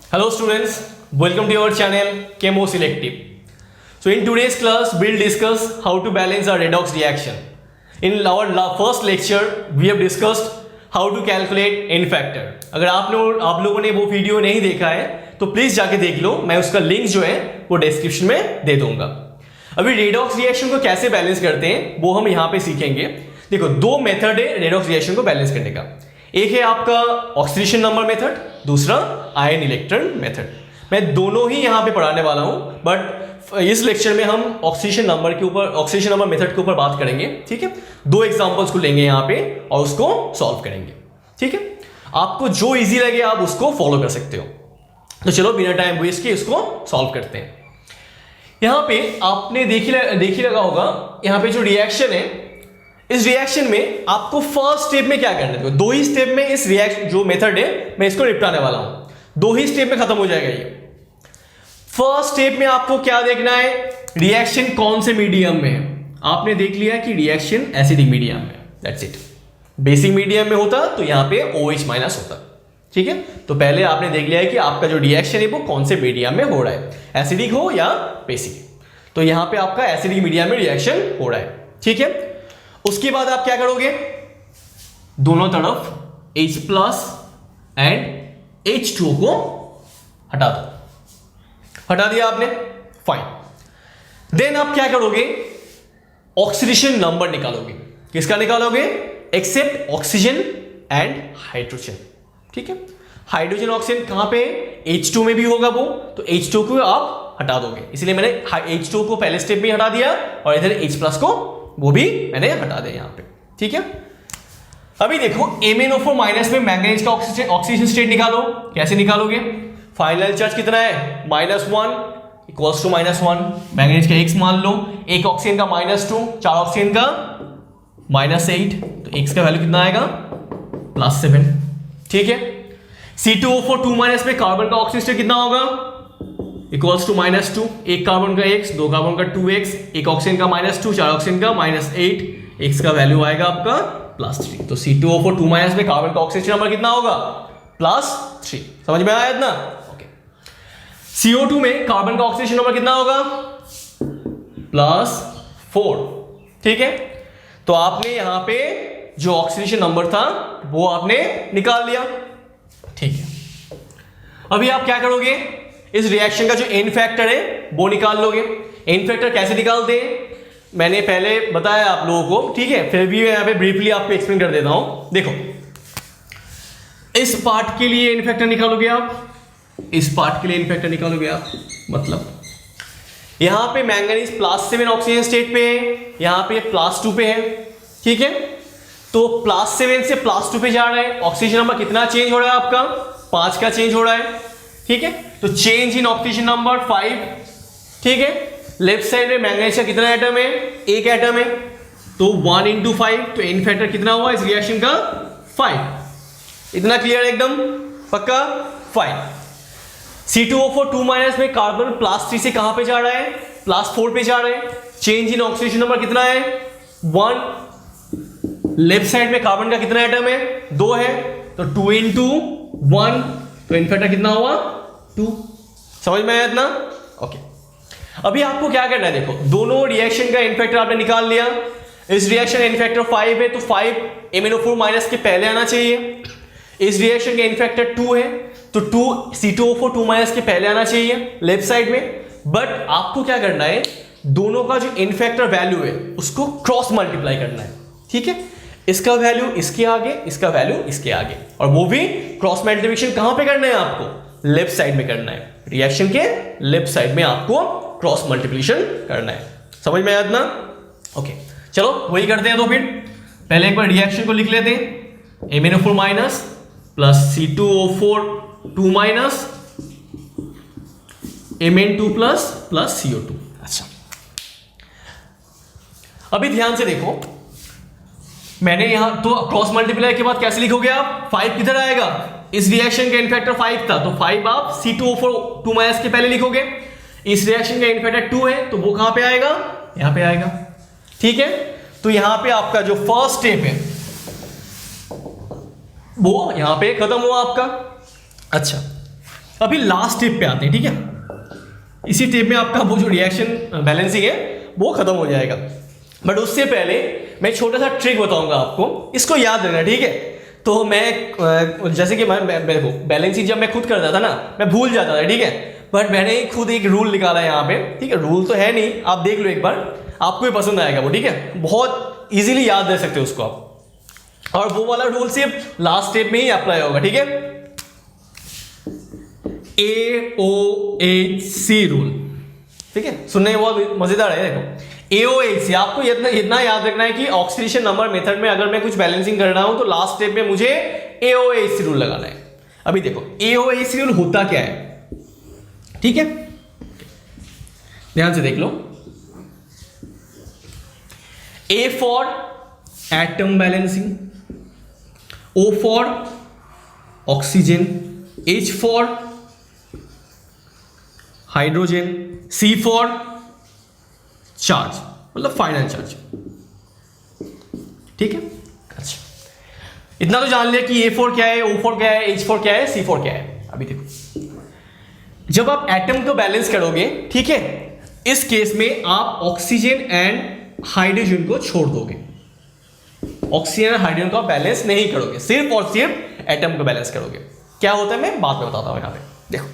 Hello students, welcome to our channel Chemo Selective. So in today's class we'll discuss how to balance a redox reaction. In our first lecture we have discussed how to calculate n factor. अगर आप लोगों ने वो video नहीं देखा है तो please जाके देख लो, मैं उसका लिंक जो है वो डिस्क्रिप्शन में दे दूंगा। अभी रेडॉक्स रिएक्शन को कैसे बैलेंस करते हैं वो हम यहाँ पे सीखेंगे। देखो, दो मेथड है रेडॉक्स रिएक्शन को बैलेंस करने का। एक है आपका ऑक्सीडेशन नंबर मेथड, दूसरा आयन इलेक्ट्रॉन मेथड। मैं दोनों ही यहाँ पे पढ़ाने वाला हूँ, बट इस लेक्चर में हम ऑक्सीडेशन नंबर मेथड के ऊपर बात करेंगे। ठीक है, दो एग्जांपल्स को लेंगे यहाँ पे और उसको सॉल्व करेंगे। ठीक है, आपको जो इजी लगे आप उसको फॉलो कर सकते हो। तो चलो बिना टाइम वेस्ट किए इसको सॉल्व करते हैं। यहाँ पे आपने देखी लगा होगा, यहाँ पे जो रिएक्शन है, इस रिएक्शन में आपको फर्स्ट स्टेप में क्या करना है। दो ही स्टेप में इस रिएक्शन जो मेथड है मैं इसको निपटाने वाला हूं। दो ही स्टेप में खत्म हो जाएगा ये। फर्स्ट स्टेप में आपको क्या देखना है, रिएक्शन कौन से मीडियम में है। आपने देख लिया कि रिएक्शन एसिडिक मीडियम में, दैट्स इट। बेसिक मीडियम में होता तो यहां पे OH- होता। ठीक है, तो पहले आपने देख लिया है कि आपका जो रिएक्शन है वो कौन से मीडियम में हो रहा है, एसिडिक हो या बेसिक। तो यहां पे आपका एसिडिक मीडियम में रिएक्शन हो रहा है। ठीक है, उसके बाद आप क्या करोगे, दोनों तरफ H+ एंड H2 को हटा दो। हटा दिया आपने, फाइन। देन आप क्या करोगे, ऑक्सीडेशन नंबर निकालोगे। किसका निकालोगे, एक्सेप्ट ऑक्सीजन एंड हाइड्रोजन। ठीक है, हाइड्रोजन ऑक्सीजन कहां पे, H2 में भी होगा वो, तो H2 को आप हटा दोगे। इसलिए मैंने H2 को पहले स्टेप में हटा दिया और इधर H+ को वो भी मैंने हटा दिया यहां पे। ठीक है, अभी देखो MnO4- में मैंगनीज का ऑक्सीजन स्टेट निकालो। कैसे निकालोगे, फाइनल चार्ज कितना है, -1 इक्वल्स टू -1। मैंगनीज का X मान लो, एक ऑक्सीजन का -2, चार ऑक्सीजन का -8, तो X का वैल्यू कितना आएगा, +7। ठीक है, C2O4 में कार्बन का ऑक्सीजन स्टेट कितना होगा, इक्वल्स टू -2, एक कार्बन का X, दो कार्बन का 2X, एक ऑक्सीजन का -2, चार ऑक्सीजन का -8, X का वैल्यू आएगा आपका +3। तो C2O4 में कार्बन का ऑक्सीजन नंबर कितना होगा, +3। समझ में आया इतना? ओके। CO2 में कार्बन का ऑक्सीजन नंबर कितना होगा, +4। ठीक है, तो आपने यहां पे जो ऑक्सीडेशन नंबर था वो आपने निकाल लिया। ठीक है, अभी आप क्या करोगे, इस रिएक्शन का जो एन फैक्टर है वो निकाल लोगे। एन फैक्टर कैसे निकालते हैं मैंने पहले बताया आप लोगों को। ठीक है, फिर भी मैं यहां पे ब्रीफली आपको एक्सप्लेन कर देता हूं। देखो, इस पार्ट के लिए एन फैक्टर निकालोगे आप, इस पार्ट के लिए एन फैक्टर निकालोगे आप। मतलब यहां पे मैंगनीज +7 ऑक्सीजन स्टेट पे है, यहां पे +2 पे है। ठीक है, तो +7 से +2 पे जा रहा है, ऑक्सीजन नंबर कितना चेंज हो रहा है आपका, 5 का चेंज हो रहा है। ठीक है, तो चेंज इन ऑक्सीजन नंबर 5। ठीक है, लेफ्ट साइड में मैंगनीज का कितना एटम है, एक एटम है, तो 1 × 5, तो एन फैक्टर कितना हुआ इस रिएक्शन का, 5। इतना क्लियर एकदम पक्का, फाइन। C2O4 में कार्बन +3 से कहां पे जा रहा है, +4 पे जा रहा है। चेंज इन ऑक्सीजन नंबर कितना है, 1। लेफ्ट साइड में कार्बन का कितना एटम है, 2 है, तो 2 × 1, तो एन फैक्टर कितना हुआ, 2। समझ में आया इतना? ओके। अभी आपको क्या करना है, देखो दोनों रिएक्शन का एन फैक्टर आपने निकाल लिया। इस रिएक्शन का एन फैक्टर 5 है, तो 5 MnO4- के पहले आना चाहिए। इस रिएक्शन का एन फैक्टर 2 है, तो 2 C2O4 के पहले आना चाहिए लेफ्ट साइड में। बट आपको क्या करना है, दोनों का जो एन फैक्टर वैल्यू है उसको क्रॉस मल्टीप्लाई करना है। ठीक है, इसका वैल्यू इसके आगे, इसका वैल्यू इसके आगे, और वो भी क्रॉस मल्टीप्लिकेशन कहां पे करना है आपको, लेफ्ट साइड में करना है। रिएक्शन के लेफ्ट साइड में आपको क्रॉस मल्टीप्लिकेशन करना है। समझ में आया इतना? ओके, चलो वही करते हैं। तो फिर पहले एक बार रिएक्शन को लिख लेते हैं, MnO4- plus C2O4 Mn2 plus CO2। अच्छा, अभी ध्यान से देखो, मैंने यहां तो क्रॉस मल्टीप्लाई के बाद कैसे लिखोगे आप, 5 किधर आएगा, इस रिएक्शन का एन फैक्टर 5 था, तो 5 आप C2O4 के पहले लिखोगे। इस रिएक्शन का एन फैक्टर 2 है, तो वो कहां पे आएगा, यहां पे आएगा। ठीक है, तो यहां पे आपका जो फर्स्ट स्टेप है वो यहां पे खत्म हुआ आपका। अच्छा, अभी लास्ट स्टेप पे आते हैं, ठीक है। इसी स्टेप में आपका वो जो रिएक्शन बैलेंसिंग है वो खत्म हो जाएगा। बट उससे पहले मैं छोटा सा ट्रिक बताऊंगा आपको, इसको याद रखना, ठीक है। तो मैं जैसे कि मैं बैलेंसिंग जब मैं खुद करता था ना, मैं भूल जाता था, ठीक है। बट मैंने खुद एक रूल निकाला है यहाँ पे, ठीक है। रूल तो है नहीं, आप देख लो एक बार, आपको भी पसंद आएगा वो, ठीक है। बहुत इजीली याद रख सकते हो उसको आप, और वो वाला रूल सिर्फ लास्ट स्टेप में ही अप्लाई होगा, ठीक है। AOHC रूल, ठीक है। सुनने में बहुत मजेदार है। देखो AOHC, आपको इतना याद रखना है कि ऑक्सीडेशन नंबर मेथड में अगर मैं कुछ बैलेंसिंग कर रहा हूं तो लास्ट स्टेप में मुझे AOHC रूल लगाना है। अभी देखो AOHC रूल होता क्या है, ठीक है, ध्यान से देख लो। A for atom balancing, O for oxygen, H for hydrogen, C for charge, मतलब फाइनल चार्ज, ठीक है। अच्छा, इतना तो जान लिया कि A फॉर क्या है, O फॉर क्या है, H फॉर क्या है, C फॉर क्या है। अभी देखो, जब आप एटम को बैलेंस करोगे, ठीक है, इस केस में आप ऑक्सीजन एंड हाइड्रोजन को छोड़ दोगे। ऑक्सीजन और हाइड्रोजन को आप बैलेंस नहीं करोगे, सिर्फ और सिर्फ एटम को बैलेंस करोगे। क्या होता है मैं बाद में बताता हूं। यहां पे देखो,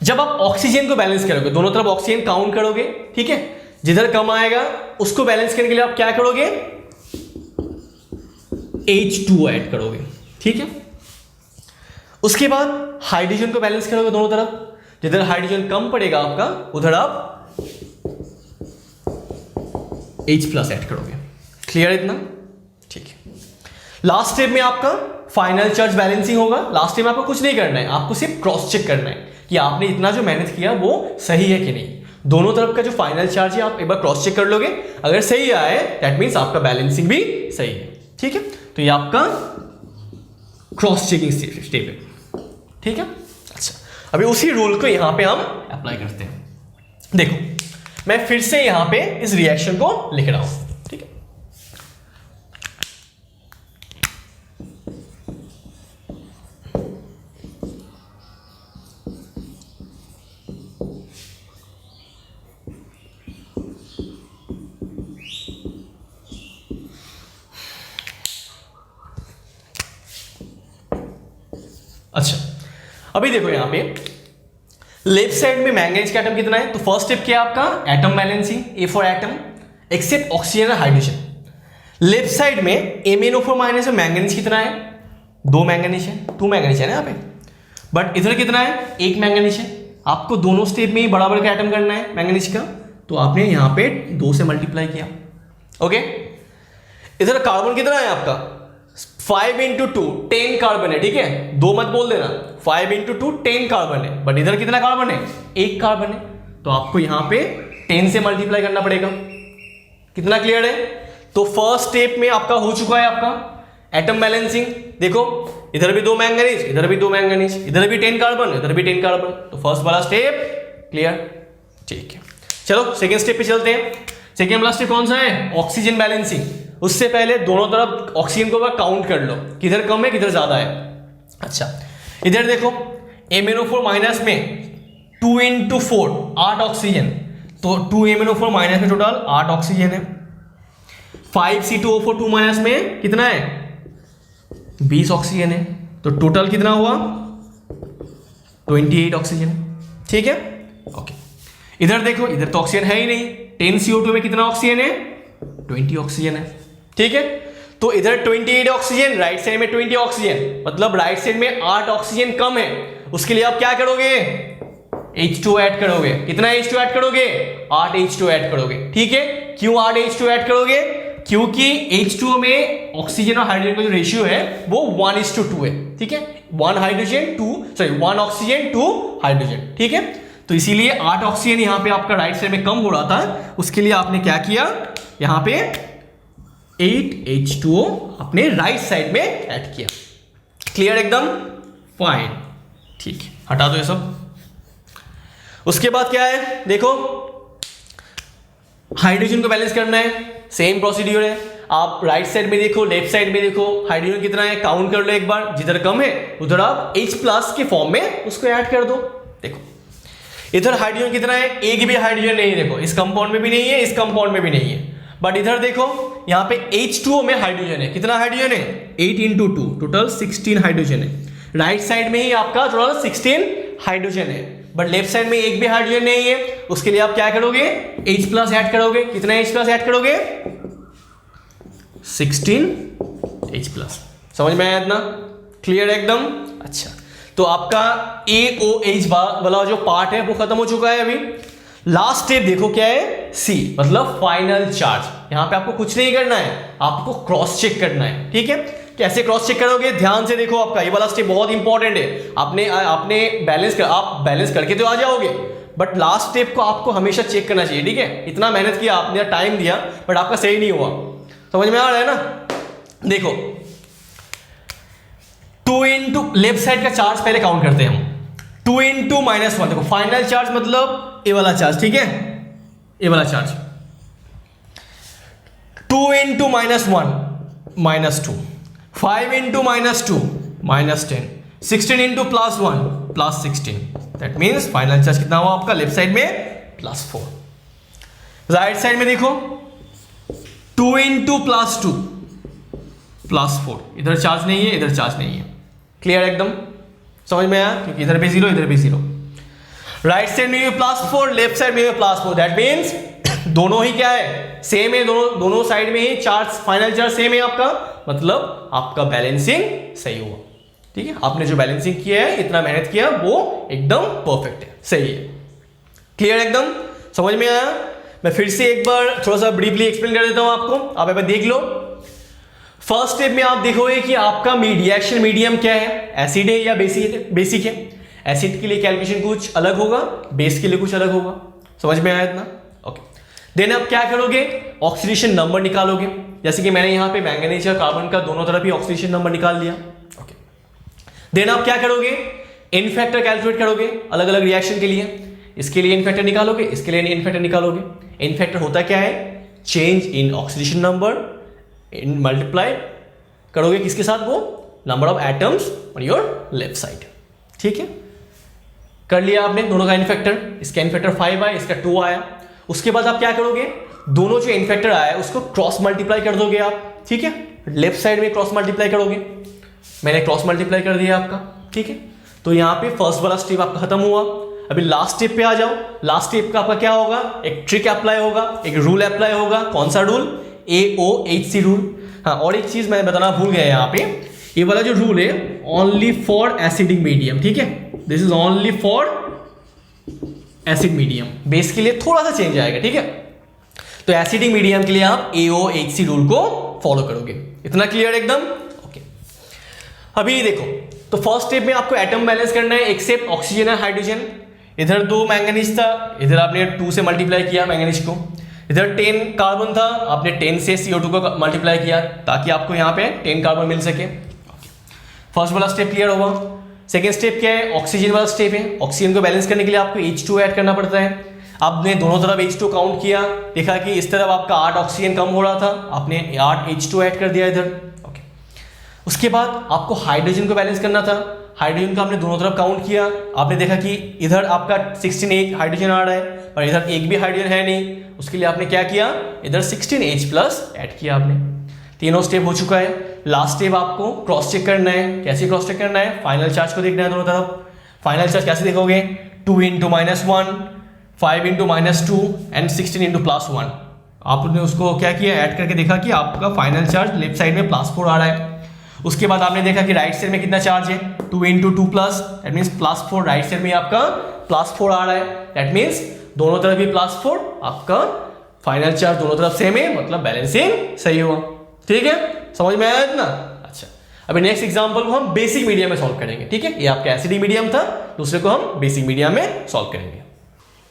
जब आप ऑक्सीजन को बैलेंस करोगे, दोनों तरफ ऑक्सीजन काउंट करोगे, ठीक है। जिधर कम आएगा उसको बैलेंस करने के लिए आप क्या करोगे, H2 ऐड करोगे, ठीक है। उसके बाद हाइड्रोजन को बैलेंस करोगे दोनों तरफ, जिधर हाइड्रोजन कम पड़ेगा आपका उधर आप H+ ऐड करोगे। क्लियर इतना, ठीक है। लास्ट स्टेप में आपका फाइनल चार्ज बैलेंसिंग होगा। लास्ट स्टेप में आपको कुछ नहीं करना है, आपको सिर्फ क्रॉस चेक करना है कि आपने इतना जो मेहनत किया वो सही है कि नहीं। दोनों तरफ का जो फाइनल चार्ज है आप एक बार क्रॉस चेक कर लोगे, अगर सही आए दैट मींस आपका बैलेंसिंग भी सही है, ठीक है। तो ये आपका क्रॉस चेकिंग स्टेप है, ठीक है। अच्छा, अभी उसी रूल को यहां पे हम अप्लाई करते हैं। देखो मैं फिर से यहां पे इस रिएक्शन को लिख रहा हूं, ठीक है। अच्छा, अभी देखो यहां पे लेफ्ट साइड में मैंगनीज का एटम कितना है, तो फर्स्ट स्टेप क्या है आपका atom balancing, A for atom except oxygen और हाइड्रोजन। लेफ्ट साइड में MnO4- में मैंगनीज कितना है, 2 मैंगनीज है, 2 मैंगनीज है ना यहाँ पे। बट इधर कितना है, 1 मैंगनीज है। आपको दोनों स्टेप में ही बराबर का एटम करना है मैंगनीज का, तो आपने यहाँ पे 2 से मल्टीप्लाई किया, ओके। इधर कार्बन कितना है आपका, 5 × 2 10 कार्बन है, ठीक है। 2 मत बोल देना, 5 × 2 10 कार्बन है। बट इधर कितना कार्बन है, 1 कार्बन है, तो आपको यहां पे 10 से मल्टीप्लाई करना पड़ेगा। कितना क्लियर है। तो फर्स्ट स्टेप में आपका हो चुका है आपका एटम बैलेंसिंग। देखो इधर भी 2 मैंगनीज, इधर भी 2 मैंगनीज, इधर भी 10 कार्बन, इधर भी 10 कार्बन, तो फर्स्ट वाला स्टेप क्लियर, ठीक है। चलो सेकेंड स्टेप पे चलते हैं। सेकेंड वाला स्टेप कौन सा है, ऑक्सीजन बैलेंसिंग। उससे पहले दोनों तरफ ऑक्सीजन को काउंट कर लो, किधर कम है किधर ज्यादा है। अच्छा, इधर देखो MnO4- में 2 × 4 8 ऑक्सीजन, तो 2 MnO4- में टोटल 8 ऑक्सीजन है। 5 C2O4 में कितना है, 20 ऑक्सीजन है, तो टोटल कितना हुआ 28 ऑक्सीजन, ठीक है, ओके। इधर देखो, इधर तो ऑक्सीजन है ही नहीं। 10 CO2 में कितना ऑक्सीजन है, 20 ऑक्सीजन है, ठीक है। तो इधर 28 ऑक्सीजन, राइट साइड में 20 ऑक्सीजन, मतलब राइट साइड में 8 ऑक्सीजन कम है। उसके लिए आप क्या करोगे, H2 ऐड करोगे। कितना H2 ऐड करोगे, 8 H2 ऐड करोगे, ठीक है। क्यों 8 H2 ऐड करोगे, क्योंकि H2 में ऑक्सीजन और हाइड्रोजन का जो रेशियो है वो 1:2 है, ठीक है। 1 ऑक्सीजन 2 हाइड्रोजन, ठीक है। तो इसीलिए 8 ऑक्सीजन यहां पे आपका राइट साइड में कम हो रहा था, उसके लिए आपने क्या किया, यहां पे 8 H2O अपने राइट साइड में ऐड किया। क्लियर, एकदम फाइन, ठीक है, हटा दो ये सब। उसके बाद क्या है, देखो हाइड्रोजन को बैलेंस करना है, सेम प्रोसीड्यूर है। आप राइट साइड में देखो, लेफ्ट साइड में देखो, हाइड्रोजन कितना है काउंट कर लो एक बार, जिधर कम है उधर आप H प्लस के फॉर्म में उसको ऐड कर दो। देखो इधर हाइड्रोजन कितना है, एक भी हाइड्रोजन नहीं है, देखो इस कंपाउंड में भी नहीं है, इस कंपाउंड में भी नहीं है, बट इधर देखो यहाँ पे H2O में हाइड्रोजन है, कितना हाइड्रोजन है 8 × 2 टोटल 16 हाइड्रोजन है। राइट साइड में ही आपका टोटल 16 हाइड्रोजन है, बट लेफ्ट साइड में एक भी हाइड्रोजन नहीं है, उसके लिए आप क्या करोगे H प्लस ऐड करोगे, कितना H प्लस ऐड करोगे 16 H प्लस। समझ में आया इतना, क्लियर एकदम। अच्छा तो आपका AOH वाला जो पार्ट है वो खत्म हो चुका है। अभी लास्ट स्टेप देखो क्या है, C मतलब फाइनल चार्ज। यहां पे आपको कुछ नहीं करना है, आपको क्रॉस चेक करना है। ठीक है, कैसे क्रॉस चेक करोगे, ध्यान से देखो, आपका ये वाला स्टेप बहुत इंपॉर्टेंट है। आपने आप बैलेंस करके तो आ जाओगे, बट लास्ट स्टेप को आपको हमेशा चेक करना चाहिए। ठीक है, इतना मेहनत किया आपने, टाइम दिया, बट आपका सही नहीं हुआ। समझ में आ रहा है ना। देखो 2 इंटू लेफ्ट साइड का चार्ज पहले काउंट करते हैं हम, 2 इंटू -1। देखो फाइनल चार्ज मतलब ये वाला चार्ज, ठीक है, ये वाला charge 2 into -1 -2, 5 into -2 -10, 16 into +1 +16। That means final charge कितना हुआ आपका लेफ्ट साइड में +4। राइट साइड में देखो 2 इंटू +2 +4, इधर चार्ज नहीं है, इधर चार्ज नहीं है। क्लियर एकदम, समझ में आया, क्योंकि इधर भी 0 इधर भी 0। राइट साइड में +4, लेफ्ट साइड में +4। दैट मीन्स दोनों ही क्या है, सेम है, दोनों साइड में ही चार्ज, फाइनल चार्ज सेम है आपका, मतलब आपका बैलेंसिंग सही हुआ। ठीक है, आपने जो बैलेंसिंग किया है, इतना मेहनत किया, वो एकदम परफेक्ट है, सही है। क्लियर एकदम, समझ में आया। मैं फिर से एक बार थोड़ा सा ब्रीफली एक्सप्लेन कर देता हूं आपको, आप एक बार देख लो। फर्स्ट स्टेप में आप देखोगे कि आपका रिएक्शन मीडियम क्या है, एसिड है या बेसिक है। एसिड के लिए कैलकुलेशन कुछ अलग होगा, बेस के लिए कुछ अलग होगा। समझ में आया इतना, ओके। देन आप क्या करोगे, ऑक्सीडेशन नंबर निकालोगे। जैसे कि मैंने यहाँ पे मैंगनीज और कार्बन का दोनों तरफ ही ऑक्सीडेशन नंबर निकाल लिया, ओके। देन आप क्या करोगे, इन फैक्टर कैलकुलेट करोगे अलग अलग रिएक्शन के लिए। इसके लिए इन फैक्टर निकालोगे, इसके लिए इन फैक्टर निकालोगे। इन फैक्टर होता क्या है, change in oxidation number in multiply करोगे किसके साथ, वो number of atoms on your left side. ठीक है, कर लिया आपने दोनों का इन फैक्टर। इसका इन फैक्टर 5 आया, इसका 2 आया। उसके बाद आप क्या करोगे, दोनों जो इन फैक्टर आया उसको क्रॉस मल्टीप्लाई कर दोगे आप। ठीक है, लेफ्ट साइड में क्रॉस मल्टीप्लाई करोगे, मैंने क्रॉस मल्टीप्लाई कर दिया आपका। ठीक है, तो यहाँ पे फर्स्ट वाला स्टेप आपका खत्म हुआ। अभी लास्ट स्टेप पे आ जाओ। लास्ट स्टेप का आपका क्या होगा, एक ट्रिक अप्लाई होगा, एक रूल अप्लाई होगा। कौन सा रूल, AOHC रूल। हाँ, और एक चीज मैं बताना भूल गया यहाँ पे, ये वाला जो रूल है ओनली फॉर एसिडिक मीडियम। ठीक है, this is only for acid medium, base के लिए थोड़ा सा चेंज आएगा। ठीक है, तो एसिडिक मीडियम के लिए आप AOHC रूल को फॉलो करोगे। इतना क्लियर एकदम, ओके। अभी देखो, तो फर्स्ट स्टेप में आपको एटम बैलेंस करना है, एक्सेप्ट ऑक्सीजन और हाइड्रोजन। इधर 2 मैंगनीज था, इधर आपने 2 से मल्टीप्लाई किया मैंगनीज को। इधर 10 कार्बन था, आपने 10 से CO2 को मल्टीप्लाई किया, ताकि आपको यहाँ पे 10 कार्बन मिल सके। फर्स्ट वाला स्टेप क्लियर होगा। सेकेंड स्टेप क्या है, ऑक्सीजन वाला स्टेप है। ऑक्सीजन को बैलेंस करने के लिए आपको H2 ऐड करना पड़ता है। आपने दोनों तरफ H2 काउंट किया, देखा कि इस तरफ आपका 8 ऑक्सीजन कम हो रहा था, आपने 8 H2 ऐड कर दिया इधर। ओके, उसके बाद आपको हाइड्रोजन को बैलेंस करना था। हाइड्रोजन का आपने दोनों तरफ काउंट किया, आपने देखा कि इधर आपका 16H हाइड्रोजन आ रहा है, पर इधर एक भी हाइड्रोजन है नहीं। उसके लिए आपने क्या किया, इधर 16H प्लस ऐड किया आपने। तीनों स्टेप हो चुका है। लास्ट स्टेप आपको क्रॉस चेक करना है। कैसे क्रॉस चेक करना है, फाइनल चार्ज को देखना है दोनों तरफ। फाइनल चार्ज कैसे देखोगे, 2 इंटू -1, 5 इंटू -2 एंड 16 इंटू +1। आपने उसको क्या किया, ऐड करके देखा कि आपका फाइनल चार्ज लेफ्ट साइड में +4 आ रहा है। उसके बाद आपने देखा कि राइट साइड में कितना चार्ज है, 2 into 2 plus, that means +4। Right side में आपका +4 आ रहा है, दैट मीन्स दोनों तरफ भी +4। आपका फाइनल चार्ज दोनों तरफ सेम है, मतलब बैलेंसिंग सही हुआ। ठीक है, समझ में आया इतना। अच्छा, अभी नेक्स्ट एग्जांपल को हम बेसिक मीडियम में सॉल्व करेंगे। ठीक है, ये आपका एसिडिक मीडियम था, दूसरे को हम बेसिक मीडियम में सॉल्व करेंगे।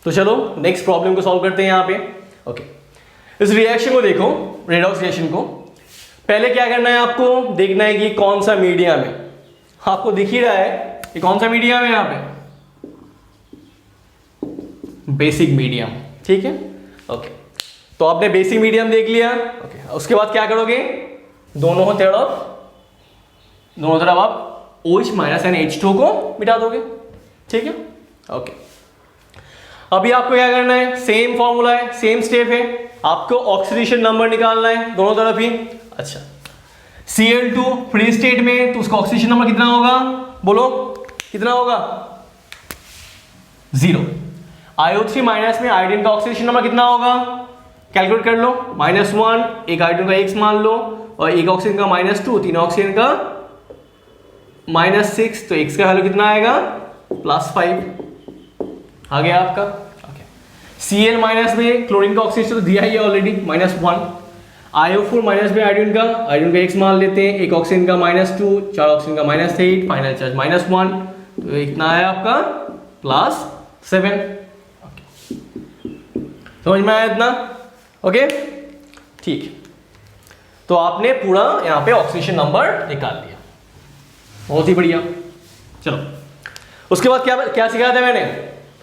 तो चलो नेक्स्ट प्रॉब्लम को सॉल्व करते हैं यहाँ पे। ओके, इस रिएक्शन को देखो, रेडॉक्स रिएक्शन को। पहले क्या करना है, आपको देखना है कि कौन सा मीडियम है। आपको दिख ही रहा है कि कौन सा मीडियम है यहाँ पे, बेसिक मीडियम। ठीक है, ओके। तो आपने बेसिक मीडियम देख लिया। ओके, उसके बाद क्या करोगे, दोनों तरफ आप OH माइनस एंड H2 को मिटा दोगे। ठीक है, ओके। अभी आपको क्या करना है, सेम फॉर्मूला है, सेम स्टेप है, आपको ऑक्सीडेशन नंबर निकालना है दोनों तरफ ही। अच्छा, Cl2 फ्री स्टेट में तो उसका ऑक्सीडेशन नंबर कितना होगा, बोलो कितना होगा, 0। IO3 माइनस में आयोडीन का ऑक्सीडेशन नंबर कितना होगा, कैलकुलेट कर लो, -1, एक आयोडीन का X मान लो, और एक ऑक्सीजन का -2, तीन ऑक्सीजन का -6, तो X का वैल्यू कितना आएगा, +5 आ गया आपका। ओके, Cl माइनस में क्लोरीन का ऑक्सीजन तो दिया ही है ऑलरेडी, -1। IO4 माइनस में आयोडीन का X मान लेते हैं, एक ऑक्सीजन का -2, चार ऑक्सीजन का -8, फाइनल चार्ज -1, तो इतना आया आपका +7। समझ में आया इतना, ओके ठीक। तो आपने पूरा यहां पे ऑक्सीडेशन नंबर निकाल लिया, बहुत ही बढ़िया। चलो उसके बाद क्या सिखाया था मैंने,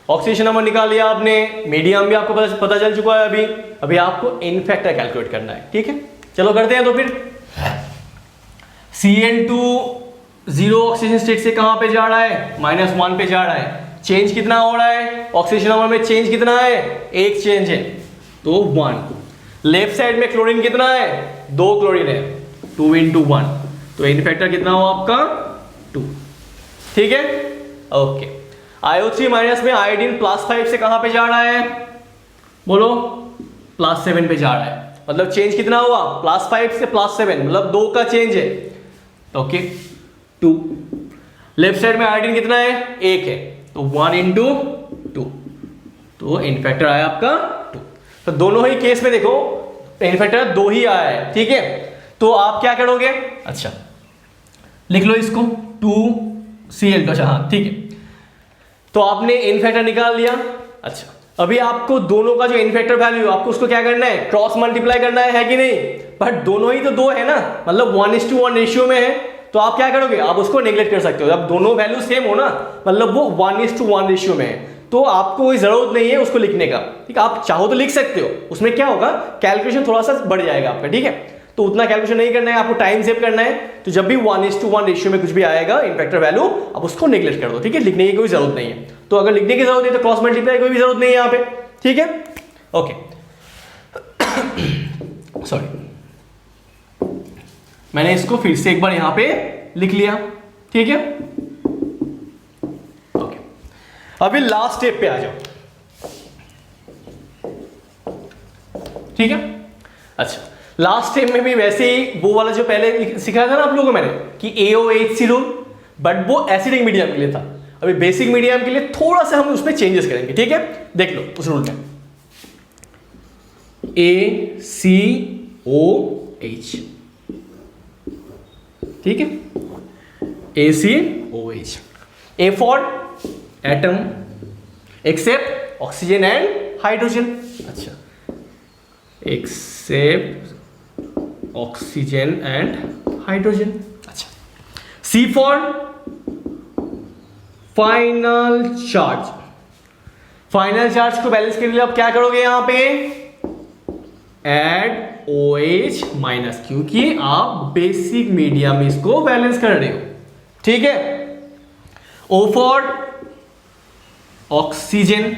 ऑक्सीडेशन नंबर निकाल लिया आपने, मीडियम भी आपको पता चल चुका है। अभी आपको इन फैक्टर कैलकुलेट करना है। ठीक है, चलो करते हैं। तो फिर Cl2 0 ऑक्सीजन स्टेट से कहां पे जा रहा है, -1 पे जा रहा है। चेंज कितना हो रहा है, ऑक्सीडेशन नंबर में चेंज कितना है, एक चेंज है तो 1। लेफ्ट साइड में क्लोरीन कितना है, 2 क्लोरीन है, 2 × 1, तो इन फैक्टर कितना हो आपका 2। ठीक है, ओके। IO3 माइनस में आयोडीन +5 से कहां पे जा रहा है, बोलो +7 पे जा रहा है। मतलब चेंज कितना हुआ, +5 से +7, मतलब 2 का चेंज है। ओके, 2। लेफ्ट साइड में आयोडीन कितना है, 1 है, तो 1 × 2, तो इन फैक्टर आया आपका 2। तो दोनों ही केस में देखो इन फैक्टर 2 ही आया है। ठीक है, तो आप क्या करोगे, अच्छा लिख लो इसको 2Cl2। अच्छा हाँ ठीक है, तो आपने इन फैक्टर निकाल लिया। अच्छा, अभी आपको दोनों का जो इन फैक्टर वैल्यू आपको उसको क्या करना है, क्रॉस मल्टीप्लाई करना है कि नहीं। बट दोनों ही तो 2 है ना, मतलब 1:1 रेशियो में है, तो आप क्या करोगे, आप उसको नेग्लेक्ट कर सकते हो। जब दोनों वैल्यू सेम हो ना, मतलब वो 1:1 रेशियो में है, तो आपको कोई जरूरत नहीं है उसको लिखने का। ठीक है, आप चाहो तो लिख सकते हो, उसमें क्या होगा, कैलकुलेशन थोड़ा सा बढ़ जाएगा आपका। ठीक है, तो उतना कैलकुलेशन नहीं करना है, आपको टाइम सेव करना है। तो जब भी 1:1 रेशियो में कुछ भी आएगा इन फैक्टर वैल्यू, आप उसको नेग्लेक्ट कर दो। ठीक है, लिखने की कोई जरूरत नहीं है। तो अगर लिखने की जरूरत है तो क्रॉस मल्टीप्लाई कोई भी जरूरत नहीं है यहाँ पे। ठीक है, ओके सॉरी, मैंने इसको फिर से एक बार यहां पे लिख लिया। ठीक है, ओके। अभी लास्ट स्टेप पे आ जाओ। ठीक है, अच्छा लास्ट स्टेप में भी वैसे ही वो वाला जो पहले सिखाया था ना आप लोगों को मैंने कि AOHC रूल, बट वो एसिडिक मीडियम के लिए था। अभी बेसिक मीडियम के लिए थोड़ा सा हम उसमें चेंजेस करेंगे। ठीक है, देख लो उस रूल में ACOH। ठीक है, ACOH, A for atom except oxygen and hydrogen. अच्छा, एक्सेप्ट ऑक्सीजन एंड हाइड्रोजन। अच्छा, C for final charge. Final charge को बैलेंस करने के लिए आप क्या करोगे, यहां पे ऐड OH माइनस, क्योंकि आप बेसिक मीडियम में इसको बैलेंस कर रहे हो। ठीक है, O फॉर ऑक्सीजन।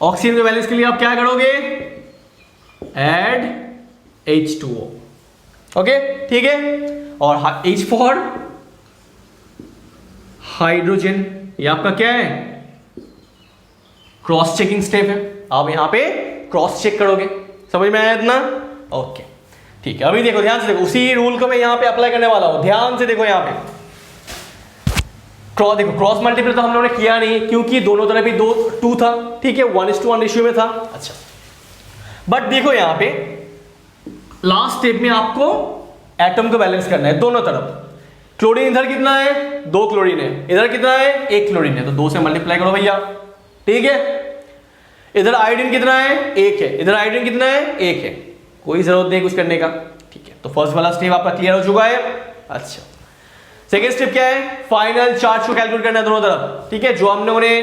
ऑक्सीजन को बैलेंस के लिए आप क्या करोगे, ऐड H2O। ओके ठीक है, और H फॉर हाइड्रोजन। ये आपका क्या है, क्रॉस चेकिंग स्टेप है। आप यहां पे क्रॉस चेक करोगे। समझ में आया इतना, ओके ठीक है। अभी देखो ध्यान से देखो, उसी रूल को मैं यहां पे अप्लाई करने वाला हूं। ध्यान से देखो यहां पे देखो क्रॉस मल्टीप्लाई तो हम लोगों ने किया नहीं, क्योंकि दोनों तरफ ही 2 था। ठीक है, 1:1 रेशियो में था। अच्छा, बट देखो यहां पे लास्ट स्टेप में आपको एटम को बैलेंस करना है दोनों तरफ। क्लोरीन इधर कितना है, 2 क्लोरीन है, इधर कितना है, 1 क्लोरीन है, तो 2 से मल्टीप्लाई करो भैया। ठीक है, इधर आयोडीन कितना है, 1 है, इधर आयोडीन कितना है, 1 है, कोई जरूरत नहीं कुछ करने का। ठीक है, तो फर्स्ट वाला स्टेप आपका क्लियर हो चुका है। अच्छा, सेकेंड स्टेप क्या है, फाइनल चार्ज को कैलकुलेट करना है दोनों तरफ। ठीक है, जो हमने उन्हें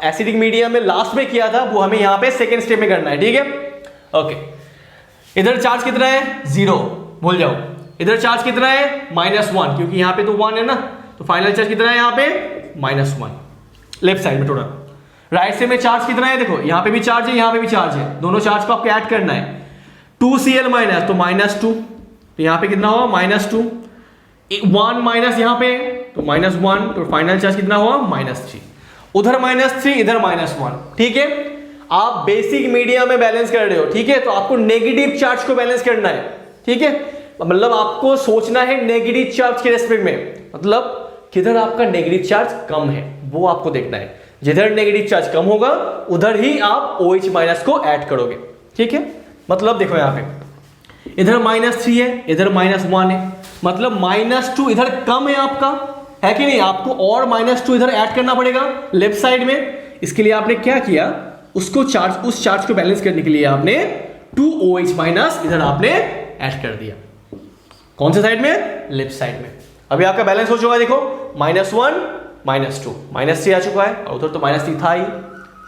एसिडिक मीडियम में लास्ट में किया था, वो हमें यहां पे सेकेंड स्टेप में करना है। ठीक है, ओके, इधर चार्ज कितना है 0, भूल जाओ। इधर चार्ज कितना है -1, क्योंकि यहाँ पे तो 1 है ना, तो फाइनल चार्ज कितना है यहाँ पे -1 लेफ्ट साइड में टोटल। राइट साइड में चार्ज कितना है, देखो यहाँ पे भी चार्ज है, यहाँ पे भी चार्ज है, दोनों चार्ज को आपको ऐड करना है। 2Cl माइनस तो -2, तो यहाँ पे कितना हुआ -2, 1 माइनस यहाँ पे तो -1, तो फाइनल चार्ज कितना हुआ -3, उधर -3 इधर -1। ठीक है, आप बेसिक मीडियम में बैलेंस कर रहे हो, ठीक है, तो आपको नेगेटिव चार्ज को बैलेंस करना है। ठीक है, मतलब आपको सोचना है नेगेटिव चार्ज के रेस्पेक्ट में, मतलब किधर आपका नेगेटिव चार्ज कम है वो आपको देखना है। जिधर नेगेटिव चार्ज कम होगा उधर ही आप OH माइनस को ऐड करोगे। ठीक है, मतलब देखो यहाँ पे इधर -3 है, इधर -1 है, मतलब -2 इधर कम है आपका, है कि नहीं? आपको और -2 इधर ऐड करना पड़ेगा लेफ्ट साइड में। इसके लिए आपने क्या किया, उसको चार्ज, उस चार्ज को बैलेंस करने के लिए आपने 2OH माइनस इधर आपने ऐड कर दिया। कौन से साइड में? लेफ्ट साइड में। अभी आपका बैलेंस हो चुका है, देखो -1 -2 -3 आ चुका है, और उधर तो -3 था ही।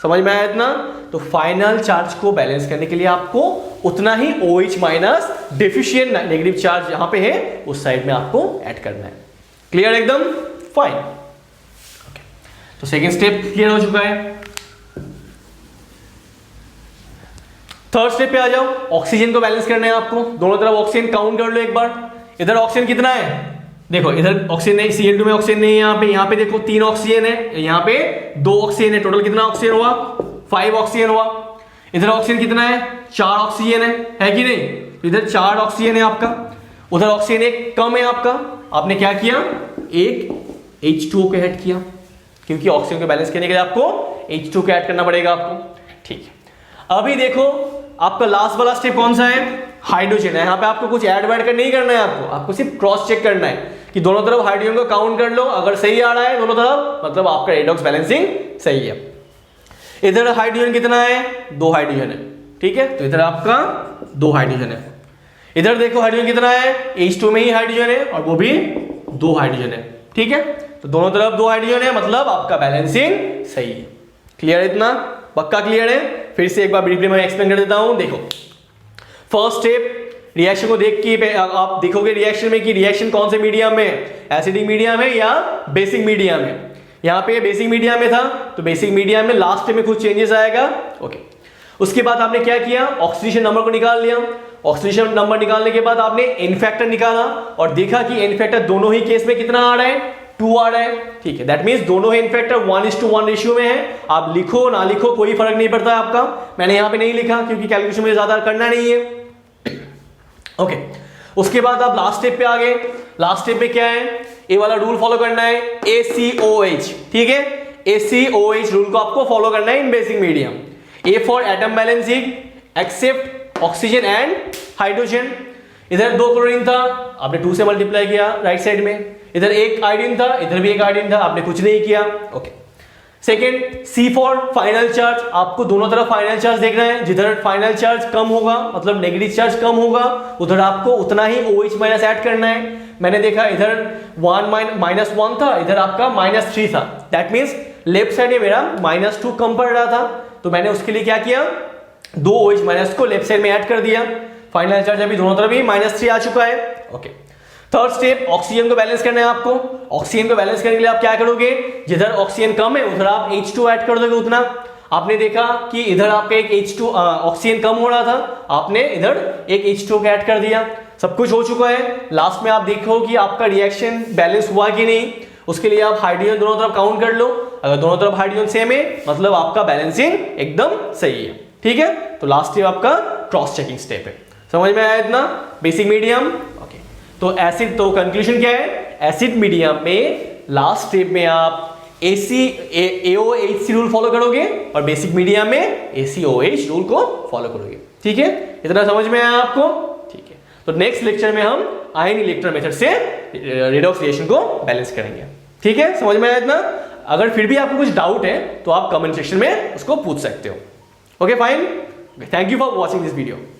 समझ में आया इतना? तो फाइनल चार्ज को बैलेंस करने के लिए आपको उतना ही OH minus deficient negative charge यहां पे है उस साइड में आपको ऐड करना है। क्लियर एकदम? फाइन। ओके, तो सेकेंड स्टेप क्लियर हो चुका है। थर्ड स्टेप पे आ जाओ, ऑक्सीजन को बैलेंस करना है आपको। दोनों तरफ ऑक्सीजन काउंट कर लो एक बार। इधर ऑक्सीजन कितना है, देखो इधर ऑक्सीजन नहीं, Cl2 में ऑक्सीजन नहीं है, यहाँ पे देखो 3 ऑक्सीजन है, यहाँ पे 2 ऑक्सीजन है, टोटल कितना ऑक्सीजन हुआ 5 ऑक्सीजन हुआ। इधर ऑक्सीजन कितना है 4 ऑक्सीजन है कि नहीं? तो इधर 4 ऑक्सीजन है आपका, उधर ऑक्सीजन एक कम है आपका। आपने क्या किया, एक H2O को ऐड किया, क्योंकि ऑक्सीजन को बैलेंस करने के लिए आपको H2O को ऐड करना पड़ेगा आपको। ठीक है, अभी देखो आपका लास्ट वाला स्टेप कौन सा है, हाइड्रोजन है। यहाँ पे आपको कुछ ऐड वैड कर नहीं करना है, आपको सिर्फ क्रॉस चेक करना है कि दोनों तरफ हाइड्रोजन को काउंट कर लो, अगर सही आ रहा है दोनों तरफ मतलब आपका रेडॉक्स बैलेंसिंग सही है। इधर हाइड्रोजन कितना है, 2 हाइड्रोजन है। ठीक है, तो इधर आपका 2 हाइड्रोजन है। इधर देखो हाइड्रोजन कितना है, H2 में ही हाइड्रोजन है और वो भी 2 हाइड्रोजन है। ठीक है, तो दोनों तरफ 2 हाइड्रोजन है, मतलब आपका बैलेंसिंग सही है। क्लियर है इतना? पक्का क्लियर है? फिर से एक बार ब्रीफली मैं एक्सप्लेन कर देता हूं। देखो फर्स्ट स्टेप, रिएक्शन को देख के आप देखोगे रिएक्शन में कि रिएक्शन कौन से मीडियम में, एसिडिक मीडियम है या बेसिक मीडियम है। यहाँ पे बेसिक मीडियम में था, तो बेसिक मीडियम में लास्ट स्टेप में कुछ चेंजेस आएगा। ओके, उसके बाद आपने क्या किया, ऑक्सीडेशन नंबर को निकाल लिया। ऑक्सीडेशन नंबर निकालने के बाद आपने एन फैक्टर निकाला और देखा कि एन फैक्टर दोनों ही केस में कितना आ रहा है, 2 आ रहा है। ठीक है, दैट मीन्स दोनों ही इनफैक्टर 1:1 रेशियो में है। आप लिखो ना लिखो कोई फर्क नहीं पड़ता है आपका। मैंने यहाँ पे नहीं लिखा क्योंकि कैलकुलेशन मुझे ज्यादा करना नहीं है। ओके, उसके बाद आप लास्ट स्टेप पे आ गए। लास्ट स्टेप पे क्या है, ए वाला रूल फॉलो करना है, ACOH। ठीक है, ACOH रूल को आपको फॉलो करना है इन basic medium. A for atom balancing except oxygen and hydrogen. इधर 2 क्लोरीन था, आपने 2 से मल्टीप्लाई किया राइट साइड में। इधर एक आयोडीन था, इधर भी एक आयोडीन था, आपने कुछ नहीं किया। Okay, second C for final charge. आपको दोनों तरफ फाइनल चार्ज देखना है, जिधर फाइनल चार्ज कम होगा मतलब नेगेटिव चार्ज कम होगा उधर आपको उतना ही OH माइनस ऐड करना है। मैंने देखा इधर -1 था, इधर आपका -3 था, दैट मीन्स लेफ्ट साइड में मेरा -2 कम पड़ रहा था, तो मैंने उसके लिए क्या किया, 2 OH माइनस को लेफ्ट साइड में ऐड कर दिया। फाइनल चार्ज अभी दोनों तरफ ही -3 आ चुका है। ओके, थर्ड स्टेप, ऑक्सीजन को बैलेंस करना है आपको। ऑक्सीजन को बैलेंस करने के लिए आप क्या करोगे, जिधर ऑक्सीजन कम है उधर आप H2 ऐड कर दोगे उतना। आपने देखा कि इधर आपका एक H2 ऑक्सीजन कम हो रहा था, आपने इधर एक H2 ऐड कर दिया। सब कुछ हो चुका है। लास्ट में आप देखो कि आपका रिएक्शन बैलेंस हुआ कि नहीं। उसके लिए आप हाइड्रोजन दोनों तरफ काउंट कर लो, अगर दोनों तरफ हाइड्रोजन सेम है मतलब आपका बैलेंसिंग एकदम सही है। ठीक है, तो लास्ट स्टेप आपका क्रॉस चेकिंग स्टेप है। समझ में आया इतना? Basic medium. ओके, तो एसिड, तो कंक्लूजन क्या है, एसिड मीडियम में लास्ट स्टेप में आप AOHC रूल फॉलो करोगे और बेसिक मीडियम में ACOH रूल को फॉलो करोगे। ठीक है, इतना समझ में आया आपको? ठीक है, तो नेक्स्ट लेक्चर में हम आयन इलेक्ट्रॉन मेथड से रेडॉक्स रिएक्शन को बैलेंस करेंगे। ठीक है, समझ में आया इतना? अगर फिर भी आपको कुछ डाउट है तो आप कमेंट सेक्शन में उसको पूछ सकते हो। Okay fine, thank you for watching this video.